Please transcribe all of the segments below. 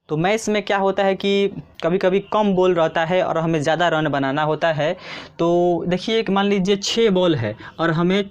तो मैच में क्या होता है कि कभी कभी कम बॉल रहता है और हमें ज़्यादा रन बनाना होता है। तो देखिए कि मान लीजिए 6 बॉल है और हमें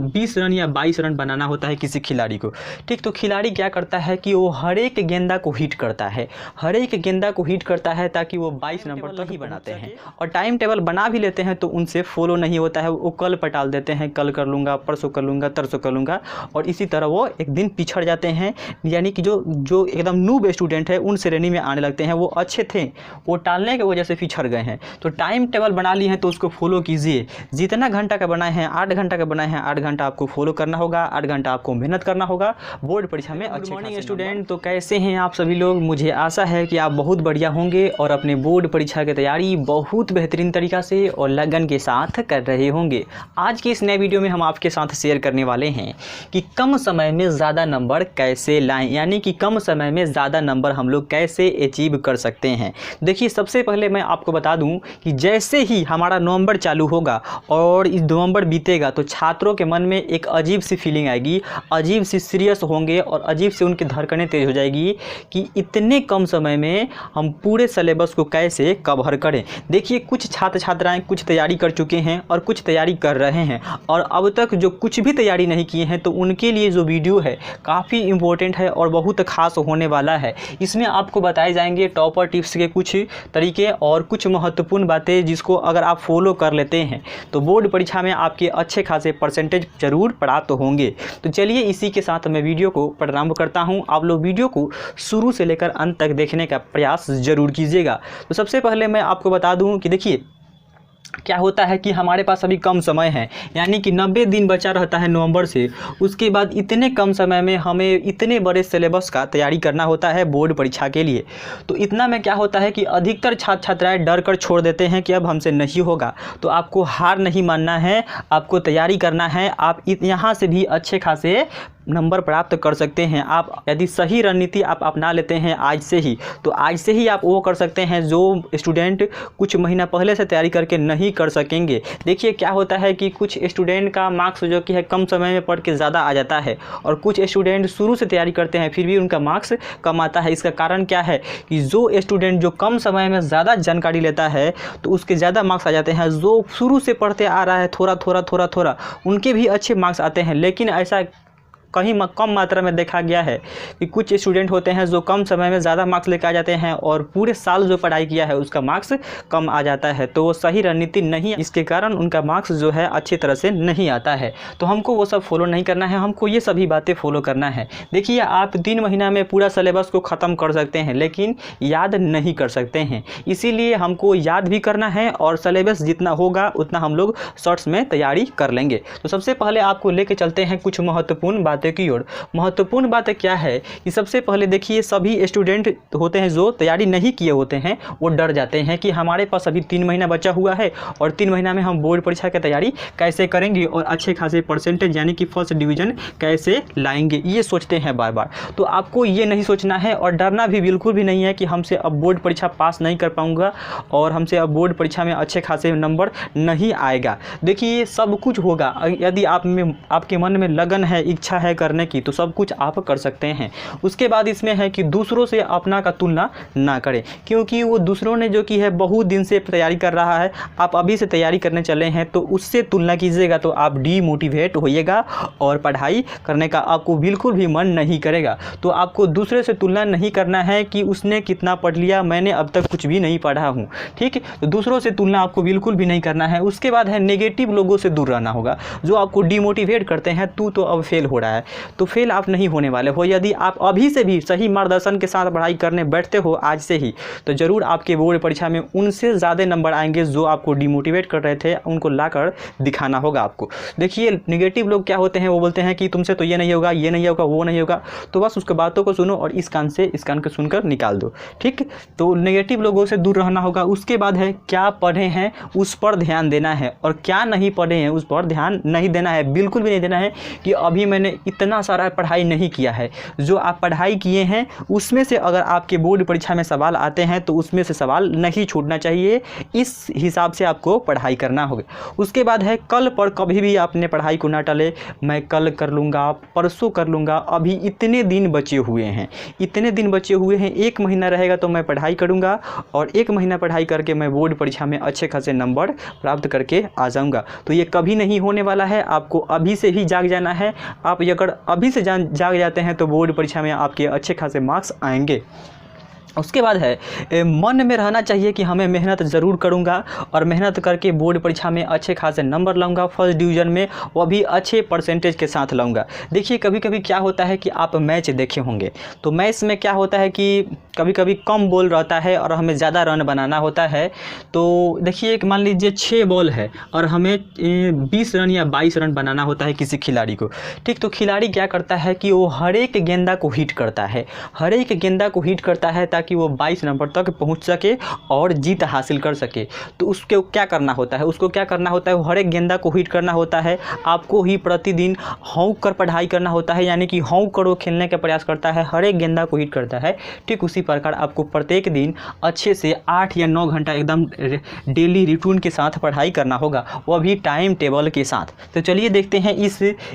20 रन या 22 रन बनाना होता है किसी खिलाड़ी को। ठीक, तो खिलाड़ी क्या करता है कि वो हर एक गेंदा को हिट करता है, हर एक गेंदा को हिट करता है ताकि वो 22 नंबर तक ही बनाते हैं। और टाइम टेबल बना भी लेते हैं तो उनसे फॉलो नहीं होता है, वो कल पर टाल देते हैं, कल कर लूँगा, परसों कर लूँगा, तरसों कर लूँगा, और इसी तरह वो एक दिन पिछड़ जाते हैं। यानी कि जो एकदम नूब स्टूडेंट है उन श्रेणी में आने लगते हैं। वो अच्छे थे, वो टालने की वजह से पिछड़ गए हैं। तो टाइम टेबल बना लिए हैं तो उसको फॉलो कीजिए। जितना घंटा का बनाए हैं, 8 घंटा का बनाए हैं, 8 घंटा आपको फॉलो करना होगा, 8 घंटा आपको मेहनत करना होगा बोर्ड परीक्षा में। गुड मॉर्निंग स्टूडेंट, तो कैसे हैं आप सभी लोग? मुझे आशा है कि आप बहुत बढ़िया होंगे और अपने बोर्ड परीक्षा की तैयारी बहुत बेहतरीन तरीक़ा से और लगन के साथ कर रहे होंगे। आज की इस नए वीडियो में हम आपके साथ शेयर करने वाले हैं कि कम समय में ज़्यादा नंबर कैसे लाएं, यानी कि कम समय में ज़्यादा नंबर हम लोग कैसे अचीव कर सकते हैं। देखिए, सबसे पहले मैं आपको बता दूं कि जैसे ही हमारा नवंबर चालू होगा और इस नवंबर बीतेगा तो छात्रों के मन में एक अजीब सी फीलिंग आएगी, अजीब सी सीरियस होंगे और अजीब से उनकी धड़कनें तेज हो जाएगी कि इतने कम समय में हम पूरे सिलेबस को कैसे कवर करें। देखिए, कुछ छात्र छात्राएं कुछ तैयारी कर चुके हैं और कुछ तैयारी कर रहे हैं, और अब तक जो कुछ भी तैयारी नहीं किए हैं तो उनके लिए जो वीडियो है काफ़ी इम्पोर्टेंट है और बहुत खास होने वाला है। इसमें आपको बताए जाएंगे टॉपर टिप्स के कुछ तरीके और कुछ महत्वपूर्ण बातें जिसको अगर आप फॉलो कर लेते हैं तो बोर्ड परीक्षा में आपके अच्छे खासे परसेंटेज जरूर प्राप्त होंगे। तो चलिए इसी के साथ मैं वीडियो को प्रारंभ करता हूं। आप लोग वीडियो को शुरू से लेकर अंत तक देखने का प्रयास जरूर कीजिएगा। तो सबसे पहले मैं आपको बता दूं कि देखिए क्या होता है कि हमारे पास अभी कम समय है, यानी कि 90 दिन बचा रहता है नवंबर से। उसके बाद इतने कम समय में हमें इतने बड़े सिलेबस का तैयारी करना होता है बोर्ड परीक्षा के लिए। तो इतना में क्या होता है कि अधिकतर छात्र छात्राएं डर कर छोड़ देते हैं कि अब हमसे नहीं होगा। तो आपको हार नहीं मानना है, आपको तैयारी करना है। आप यहाँ से भी अच्छे खासे नंबर प्राप्त कर सकते हैं। आप यदि सही रणनीति आप अपना लेते हैं आज से ही, तो आज से ही आप वो कर सकते हैं जो स्टूडेंट कुछ महीना पहले से तैयारी करके नहीं कर सकेंगे। देखिए क्या होता है कि कुछ स्टूडेंट का मार्क्स जो कि है कम समय में पढ़ के ज़्यादा आ जाता है, और कुछ स्टूडेंट शुरू से तैयारी करते हैं फिर भी उनका मार्क्स कम आता है। इसका कारण क्या है कि जो स्टूडेंट जो कम समय में ज़्यादा जानकारी लेता है तो उसके ज़्यादा मार्क्स आ जाते हैं। जो शुरू से पढ़ते आ रहा है थोड़ा थोड़ा उनके भी अच्छे मार्क्स आते हैं। लेकिन ऐसा कहीं कम मात्रा में देखा गया है कि कुछ स्टूडेंट होते हैं जो कम समय में ज़्यादा मार्क्स लेकर आ जाते हैं और पूरे साल जो पढ़ाई किया है उसका मार्क्स कम आ जाता है। तो वो सही रणनीति नहीं, इसके कारण उनका मार्क्स जो है अच्छी तरह से नहीं आता है। तो हमको वो सब फॉलो नहीं करना है, हमको ये सभी बातें फॉलो करना है। देखिए, आप 3 महीना में पूरा सिलेबस को ख़त्म कर सकते हैं लेकिन याद नहीं कर सकते हैं। इसीलिए हमको याद भी करना है और सिलेबस जितना होगा उतना हम लोग शॉर्ट्स में तैयारी कर लेंगे। तो सबसे पहले आपको लेके चलते हैं कुछ महत्वपूर्ण बातें की ओर। महत्वपूर्ण बात क्या है कि सबसे पहले देखिए, सभी स्टूडेंट होते हैं जो तैयारी नहीं किए होते हैं वो डर जाते हैं कि हमारे पास अभी 3 महीना बचा हुआ है और 3 महीना में हम बोर्ड परीक्षा की तैयारी कैसे करेंगे और अच्छे खासे परसेंटेज यानी कि फर्स्ट डिवीजन कैसे लाएंगे, ये सोचते हैं बार बार। तो आपको ये नहीं सोचना है और डरना भी बिल्कुल भी नहीं है कि हमसे अब बोर्ड परीक्षा पास नहीं कर पाऊंगा और हमसे अब बोर्ड परीक्षा में अच्छे खासे नंबर नहीं आएगा। देखिए, सब कुछ होगा यदि आपके मन में लगन है, इच्छा है करने की, तो सब कुछ आप कर सकते हैं। उसके बाद इसमें है कि दूसरों से अपना का तुलना ना करें, क्योंकि वो दूसरों ने जो की है बहुत दिन से तैयारी कर रहा है, आप अभी से तैयारी करने चले हैं तो उससे तुलना कीजिएगा तो आप डीमोटिवेट होइएगा और पढ़ाई करने का आपको बिल्कुल भी मन नहीं करेगा। तो आपको दूसरे से तुलना नहीं करना है कि उसने कितना पढ़ लिया, मैंने अब तक कुछ भी नहीं पढ़ा हूँ। ठीक है, तो दूसरों से तुलना आपको बिल्कुल भी नहीं करना है। उसके बाद है नेगेटिव लोगों से दूर रहना होगा जो आपको डीमोटिवेट करते हैं। तू तो अब फेल हो रहा है, तो फेल आप नहीं होने वाले हो। यदि आप अभी से भी सही मार्गदर्शन के साथ पढ़ाई करने बैठते हो आज से ही, तो जरूर आपके बोर्ड परीक्षा में उनसे ज़्यादा नंबर आएंगे जो आपको डिमोटिवेट कर रहे थे, उनको लाकर दिखाना होगा आपको। देखिए, नेगेटिव लोग क्या होते हैं, वो बोलते हैं कि तुमसे तो ये नहीं होगा, ये नहीं होगा, वो नहीं होगा। तो बस उसके बातों को सुनो और इस कान को सुनकर निकाल दो। ठीक, तो नेगेटिव लोगों से दूर रहना होगा। उसके बाद है क्या पढ़े हैं उस पर ध्यान देना है और क्या नहीं पढ़े हैं उस पर ध्यान नहीं देना है, बिल्कुल भी नहीं देना है कि अभी मैंने इतना सारा पढ़ाई नहीं किया है। जो आप पढ़ाई किए हैं उसमें से अगर आपके बोर्ड परीक्षा में सवाल आते हैं तो उसमें से सवाल नहीं छूटना चाहिए, इस हिसाब से आपको पढ़ाई करना होगा। उसके बाद है कल पर कभी भी आपने पढ़ाई को ना टाले, मैं कल कर लूँगा, परसों कर लूँगा, अभी इतने दिन बचे हुए हैं, इतने दिन बचे हुए हैं, 1 महीना रहेगा तो मैं पढ़ाई करूँगा और 1 महीना पढ़ाई करके मैं बोर्ड परीक्षा में अच्छे खासे नंबर प्राप्त करके आ जाऊँगा। तो ये कभी नहीं होने वाला है, आपको अभी से ही जाग जाना है। आप अगर अभी से जाग जाते हैं तो बोर्ड परीक्षा में आपके अच्छे खासे मार्क्स आएंगे। उसके बाद है मन में रहना चाहिए कि हमें मेहनत ज़रूर करूँगा और मेहनत करके बोर्ड परीक्षा में अच्छे खासे नंबर लाऊंगा, फर्स्ट डिवीज़न में वो भी अच्छे परसेंटेज के साथ लाऊंगा। देखिए कभी कभी क्या होता है कि आप मैच देखे होंगे, तो मैच में क्या होता है कि कभी कभी कम बॉल रहता है और हमें ज़्यादा रन बनाना होता है। तो देखिए मान लीजिए 6 बॉल है और हमें 20 रन या 22 रन बनाना होता है किसी खिलाड़ी को, ठीक। तो खिलाड़ी क्या करता है कि वो हर एक गेंदा को हिट करता है, हर एक गेंदा को हिट करता है ताकि वो 22 नंबर तक पहुंच सके और जीत हासिल कर सके। तो उसको क्या करना होता है, वो हर एक गेंदा को हिट करना होता है। आपको ही प्रतिदिन हौंक कर पढ़ाई करना होता है, यानी कि हौंक कर वो खेलने का प्रयास करता है, हर एक गेंदा को हिट करता है। ठीक उसी प्रकार आपको प्रत्येक दिन अच्छे से 8 या 9 घंटा एकदम डेली रूटीन के साथ पढ़ाई करना होगा, वो भी टाइम टेबल के साथ। तो चलिए देखते हैं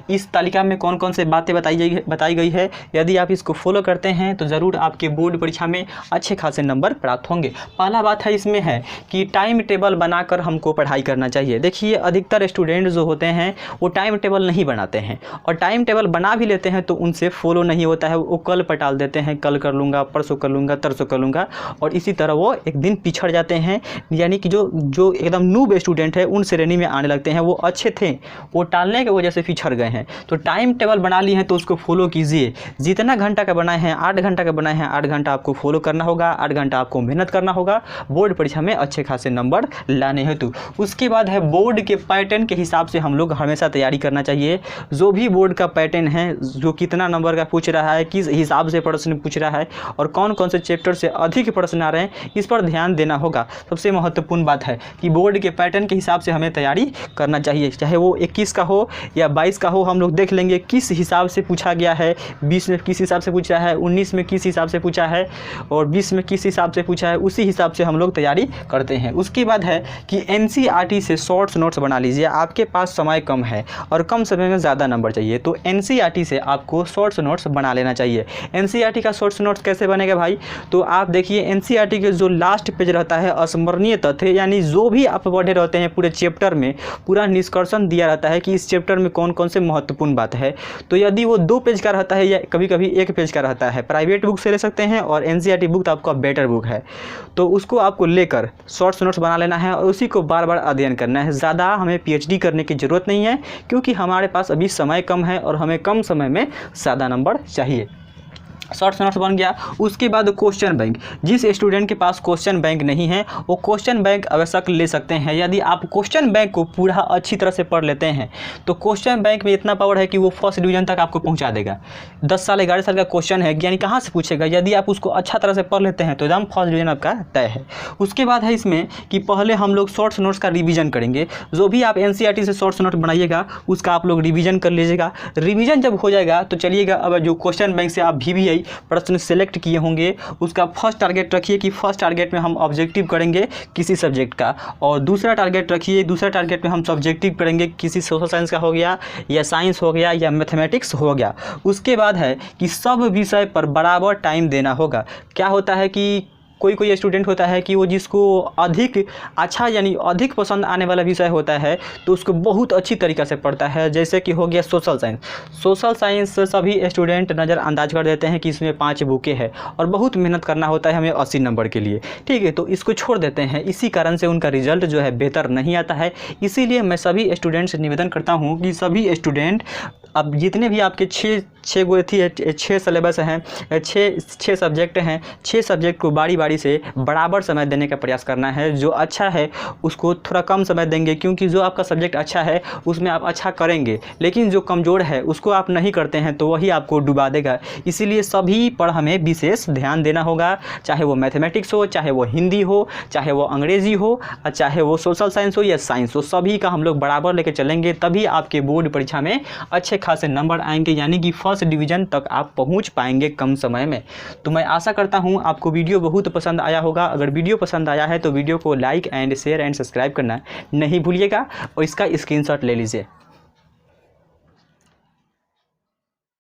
इस तालिका में कौन कौन से बातें बताई गई है। यदि आप इसको फॉलो करते हैं तो ज़रूर आपके बोर्ड परीक्षा में अच्छे खासे नंबर प्राप्त होंगे। पहला बात है इसमें है कि टाइम टेबल बनाकर हमको पढ़ाई करना चाहिए। देखिए अधिकतर स्टूडेंट जो होते हैं वो टाइम टेबल नहीं बनाते हैं, और टाइम टेबल बना भी लेते हैं तो उनसे फॉलो नहीं होता है, वो कल पर टाल देते हैं, कल कर लूँगा, परसों कर लूँगा, तरसों कर लूँगा, और इसी तरह वो एक दिन पिछड़ जाते हैं। यानी कि जो एकदम नूब स्टूडेंट है उन श्रेणी में आने लगते हैं, वो अच्छे थे, वो टालने की वजह से पिछड़ गए हैं। तो टाइम टेबल बना लिए हैं तो उसको फॉलो कीजिए। जितना घंटा का बनाए हैं, 8 घंटा का बनाए हैं, 8 घंटा आपको फॉलो करना होगा, 8 घंटा आपको मेहनत करना होगा बोर्ड परीक्षा में अच्छे खासे नंबर लाने हेतु। उसके बाद है बोर्ड के पैटर्न के हिसाब से हम लोग हमेशा तैयारी करना चाहिए। जो भी बोर्ड का पैटर्न है, जो कितना नंबर का पूछ रहा है, किस हिसाब से प्रश्न पूछ रहा है और कौन कौन से चैप्टर से अधिक प्रश्न आ रहे हैं, इस पर ध्यान देना होगा। सबसे महत्वपूर्ण बात है कि बोर्ड के पैटर्न के हिसाब से हमें तैयारी करना चाहिए, चाहे वो 21 का हो या 22 का हो। हम लोग देख लेंगे किस हिसाब से पूछा गया है, 20 में किस हिसाब से पूछा है, 19 में किस हिसाब से पूछा है और 20 में किस हिसाब से पूछा है, उसी हिसाब से हम लोग तैयारी करते हैं। उसके बाद है कि एनसीईआरटी से शॉर्ट्स नोट्स बना लीजिए। आपके पास समय कम है और कम समय में ज़्यादा नंबर चाहिए, तो एनसीईआरटी से आपको शॉर्ट्स नोट्स बना लेना चाहिए। एनसीईआरटी का शॉर्ट्स नोट्स कैसे बनेगा भाई, तो आप देखिए एनसीईआरटी के जो लास्ट पेज रहता है स्मरणीय तथ्य, यानी जो भी आप पढ़े रहते हैं पूरे चैप्टर में, पूरा निष्कर्षण दिया रहता है कि इस चैप्टर में कौन कौन से महत्वपूर्ण बात है। तो यदि वो 2 पेज का रहता है या कभी कभी 1 पेज का रहता है, प्राइवेट बुक से ले सकते हैं, और एनसीईआरटी बुक तो आपका बेटर बुक है, तो उसको आपको लेकर शॉर्ट्स नोट्स बना लेना है और उसी को बार बार अध्ययन करना है। ज़्यादा हमें पीएचडी करने की ज़रूरत नहीं है, क्योंकि हमारे पास अभी समय कम है और हमें कम समय में ज़्यादा नंबर चाहिए। शॉर्ट्स नोट्स बन गया। उसके बाद क्वेश्चन बैंक, जिस स्टूडेंट के पास क्वेश्चन बैंक नहीं है वो क्वेश्चन बैंक आवश्यक ले सकते हैं। यदि आप क्वेश्चन बैंक को पूरा अच्छी तरह से पढ़ लेते हैं तो क्वेश्चन बैंक में इतना पावर है कि वो फर्स्ट डिवीजन तक आपको पहुंचा देगा। 10 साल 11 साल का क्वेश्चन है, यानी कहाँ से पूछेगा, यदि आप उसको अच्छा तरह से पढ़ लेते हैं तो एकदम फर्स्ट डिवीजन आपका तय है। उसके बाद है इसमें कि पहले हम लोग शॉर्ट्स नोट्स का रिवीजन करेंगे। जो भी आप एनसीईआरटी से शॉर्ट्स नोट बनाइएगा उसका आप लोग रिवीजन कर लीजिएगा। रिवीजन जब हो जाएगा तो चलिएगा अब जो क्वेश्चन बैंक से आप VBI प्रश्न सेलेक्ट किए होंगे उसका फर्स्ट टारगेट रखिए कि फर्स्ट टारगेट में हम ऑब्जेक्टिव करेंगे किसी सब्जेक्ट का, और दूसरा टारगेट रखिए, दूसरा टारगेट में हम सब्जेक्टिव करेंगे किसी सोशल साइंस का हो गया या साइंस हो गया या मैथमेटिक्स हो गया। उसके बाद है कि सब विषय पर बराबर टाइम देना होगा। क्या होता है कि कोई स्टूडेंट होता है कि वो जिसको अधिक अच्छा यानी अधिक पसंद आने वाला विषय होता है तो उसको बहुत अच्छी तरीक़ा से पढ़ता है। जैसे कि हो गया सोशल साइंस। सोशल साइंस सभी स्टूडेंट नज़रअंदाज कर देते हैं कि इसमें 5 बुकें हैं और बहुत मेहनत करना होता है हमें 80 नंबर के लिए, ठीक है, तो इसको छोड़ देते हैं। इसी कारण से उनका रिजल्ट जो है बेहतर नहीं आता है। इसीलिए मैं सभी स्टूडेंट से निवेदन करता हूँ कि सभी स्टूडेंट अब जितने भी आपके 6 सिलेबस हैं, 6 सब्जेक्ट हैं, 6 सब्जेक्ट को बारी बारी से बराबर समय देने का प्रयास करना है। जो अच्छा है उसको थोड़ा कम समय देंगे, क्योंकि जो आपका सब्जेक्ट अच्छा है उसमें आप अच्छा करेंगे, लेकिन जो कमज़ोर है उसको आप नहीं करते हैं तो वही आपको डुबा देगा। इसीलिए सभी पर हमें विशेष ध्यान देना होगा, चाहे वो मैथमेटिक्स हो, चाहे वो हिंदी हो, चाहे वो अंग्रेज़ी हो, और चाहे वो सोशल साइंस हो या साइंस हो, सभी का हम लोग बराबर लेके चलेंगे, तभी आपके बोर्ड परीक्षा में अच्छे खासे नंबर आएंगे, यानी कि फर्स्ट डिवीज़न तक आप पहुंच पाएंगे कम समय में। तो मैं आशा करता हूं आपको वीडियो बहुत पसंद आया होगा। अगर वीडियो पसंद आया है तो वीडियो को like and share and subscribe करना नहीं भूलिएगा और इसका स्क्रीनशॉट ले लीजिए।